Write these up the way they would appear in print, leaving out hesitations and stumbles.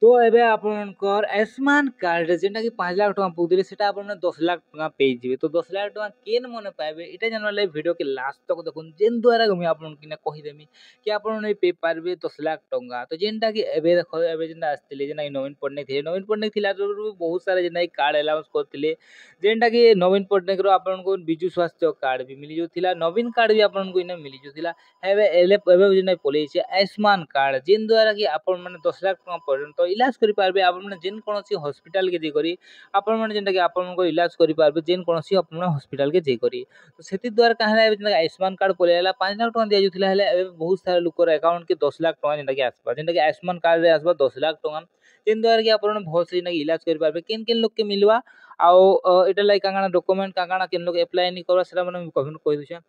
तो एबे आपनकर आयुष्मान कार्ड जेनटा कि 5 लाख टଙ୍କା पउथिले सेटा आपन 10 लाख टଙ୍କା पेजिबे। तो 10 लाख टଙ୍କା केन मने पाइबे इटा जानवा लागी वीडियो के लास्ट तक देखुन जेन द्वारा मुई आपन किने कहिदेमी कि आपन नै पे पारबे 10 लाख टଙ୍କା। तो जेनटा कि एबे देखो एबे जेनटा आस्तिले जेना नवीन पटनायक थे नवीन पटनायक थिला तो बहुत सारा जेना कार्ड अलाउंस करथिले जेनटा कि नवीन पटनायक रो आपन को बिजु स्वास्थ्य कार्ड भी मिली जोथिला नवीन कार्ड भी आपन को इने मिली जोथिला। एबे एबे जेना पलेइছে आयुष्मान कार्ड जेन द्वारा कि आपन माने 10 लाख टଙ୍କା पर्यंत इलाज करि पारबे आपन माने जेन कोनोसी हॉस्पिटल के जेकरी आपन माने जेनटा कि आपन को इलाज करि पारबे जेन कोनोसी आपन माने हॉस्पिटल के जेकरी। तो सेति द्वारा काहला जेनटा आयुष्मान कार्ड पलेला 5 लाख टଙ୍କା दिया जोथिला हेले एबे बहुत सारा लोकर अकाउंट के 10 लाख टଙ୍କା जेनटा कि आसबा जेनटा कि आयुष्मान कार्ड रे आसबा 10 लाख टଙ୍କା जेन द्वारा कि आपन बहुत से जेनटा कि इलाज करि पारबे केन केन लोग के मिलवा आउ एटा लाइक कांगाना डॉक्यूमेंट कांगाना केन लोग अप्लाई नहीं करबा सेटा माने कहि दुछे।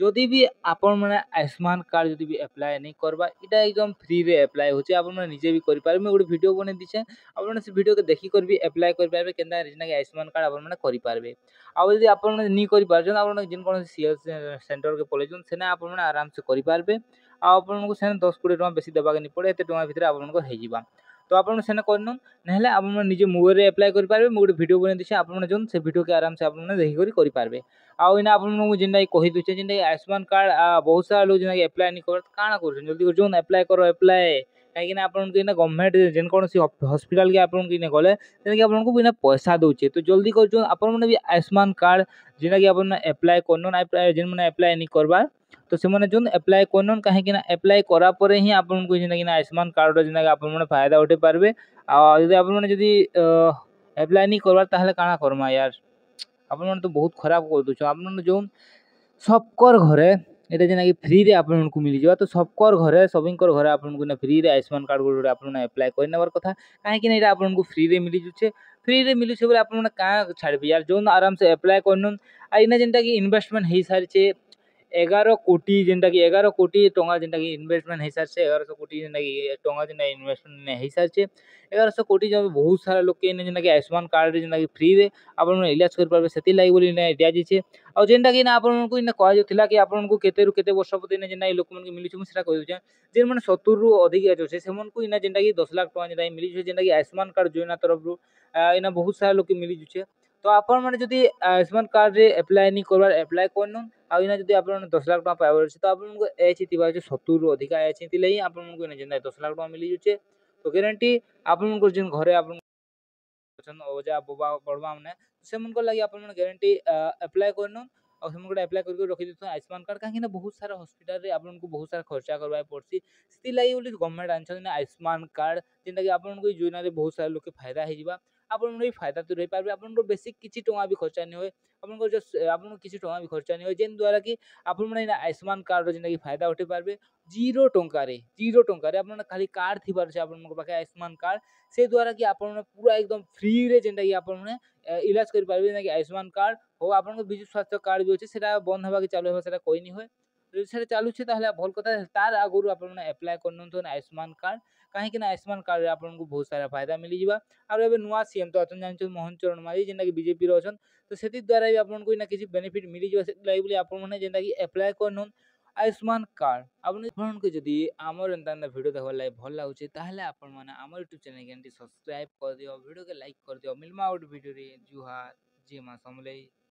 जदि भी आपन माने आयुष्मान कार्ड जदि भी अप्लाई नहीं करबा इटा एकदम फ्री रे अप्लाई होचे आपन माने निजे भी करि पारबे। मैं गोटे वीडियो बने दिछे आपन माने से वीडियो के देखि कर भी अप्लाई करि पारबे केनता जेना कि आयुष्मान कार्ड आपन माने करि पारबे। आउ जदि आपन माने नहीं करि पारछन आपन माने जेन कोन सीएस सेंटर के पलेजन सेना आपन माने आराम से करि पारबे। आ आपन को सेना 10 20 टଙ୍କା बेसी देबा के नहीं पड़े एते टଙ୍କା भितरे आपन को हे जिबा। तो आपन सेना करन नहले आपन माने निजे मोबाइल रे अप्लाई करि पारबे। मैं गोटे वीडियो बने दिछे आपन माने जोन से वीडियो के आराम से आपन माने देखि करि पारबे। आउ इना आपन माने जेनटा कहि दुछे जेनटा आयुष्मान कार्ड बहुत सारा लोग जेना अप्लाई नहीं करत काना करछन जल्दी कर जोन अप्लाई करो अप्लाई काहे कि आपन के ना गवर्नमेंट जेन कोनोसी हॉस्पिटल के आपन के ने गले जेना कि आपन को बिना पैसा दोचे। तो जल्दी कर जो आपन माने भी आयुष्मान कार्ड जेना कि आपन अप्लाई करन जेन माने अप्लाई नहीं करबा तो से माने जोन अप्लाई करन काहे कि ना अप्लाई करा परे ही आपन को जेना कि आयुष्मान कार्ड जेना कि आपन माने फायदा उठे पारबे। आ जदि आपन माने जदि अप्लाई नहीं करबा ताहले काना करमा यार आपन माने तो बहुत खराब कर दुछ आपन माने जोन सबकर घरे एटा जेना कि फ्री रे आपन को मिली जावा। तो सबकर घरे सबिंकर घरे आपन को ना फ्री रे आयुष्मान कार्ड गोटे आपन ना अप्लाई कर नेबार कथा काहे कि ना एटा आपन को फ्री रे मिली जुछे। फ्री रे मिली छे बोले आपन ना का छाड़बे यार जोन आराम से अप्लाई करनुन आ इना जेनटा कि इन्वेस्टमेंट हेई सारिछे 11 कोटी जेनटा कि 11 कोटी टଙ୍କା जेनटा कि इन्वेस्टमेंट हेई सारिछे 1100 कोटी जेनटा कि टଙ୍କା जेना इन्वेस्टमेंट हेई सारिछे 1100 कोटी जब बहुत सारा लोग के जेनटा कि आयुष्मान कार्ड रे जेनटा कि फ्री रे आपन माने इलाज कर पारबे सेति लागि बोली ना दिया जिछे। आ जेनटा कि ना आपन को इना कह जोथिला कि आपन को केते रु केते वर्ष पते जेना लोक मन के मिली छु सेटा कहि दुछे जेन माने 70 रु अधिक एज होछे सेमन को इना जेनटा कि 10 लाख टଙ୍କା जेनटा मिली छु जेनटा कि आयुष्मान कार्ड योजना तरफ रु इना बहुत सारा लोग के मिली जुछे। तो आपन माने जदि आयुष्मान कार्ड रे अप्लाई नहीं करबार अप्लाई करनुन आ इना जदि आपन 10 लाख टଙ୍କା पाइबार अछि तो आपन को एज थिबा 70 रु अधिक एज थिले ही आपन को इना जेनटा 10 लाख टଙ୍କା मिली जुछे। तो गारंटी आपन को जेन घरे आपन अछन ओजा बुबा बड़बा माने सेमन को लागि आपन माने गारंटी अप्लाई करनुन और हम गोटे अप्लाई करके रखि दिथन आयुष्मान कार्ड काहे ना बहुत सारा हॉस्पिटल रे आपन को बहुत सारा खर्चा करबा पड़सी सेति लागि बोली गवर्नमेंट आनछन आयुष्मान कार्ड जेनटा कि आपन को योजना रे बहुत सारा लोग के फायदा हे जिबा। आपन को फायदा तो रही पारबे आपन को बेसिक किछि टଙ୍କା भी खर्चा नहीं होय आपन को जस्ट आपन को किछि टଙ୍କା भी खर्चा नहीं होय जेन द्वारा कि आपन माने आयुष्मान कार्ड रो जेनटा कि फायदा उठे पारबे 0 टଙ୍କା रे आपन खाली कार्ड थिबार छै आपन को पाखे आयुष्मान कार्ड से द्वारा कि आपन माने पूरा एकदम फ्री रे जेनटा कि आपन माने इलाज करि पारबे जेना कि आयुष्मान कार्ड हो आपन को बिजु स्वास्थ्य कार्ड भी होचे सेटा बंद होबा के चालू होबा सेटा कोई नहीं होय। যদি সেটা চালু আছে তাহলে ভল কথা তার আগরু আপন মানে अप्लाई করনন তো आयुष्मान कार्ड काहे कि ना आयुष्मान कार्ड रे आपन को बहुत सारा फायदा मिली जिबा। और एबे नुवा सीएम तो अतन जानछ मोहन चरण माझी जेना कि बीजेपी रो अछन तो सेति द्वारा भी आपन को ना किछि बेनिफिट मिली जिबा सेति लागि बोली आपन माने जेना कि अप्लाई करनन आयुष्मान कार्ड आपन को जदि हमर एंता वीडियो देखबार लागि भल लागुचे ताहले आपन माने हमर यूट्यूब चैनल के सब्सक्राइब कर दियो वीडियो के लाइक कर दियो मिलमा आउट वीडियो रे जुहार जी मां समले।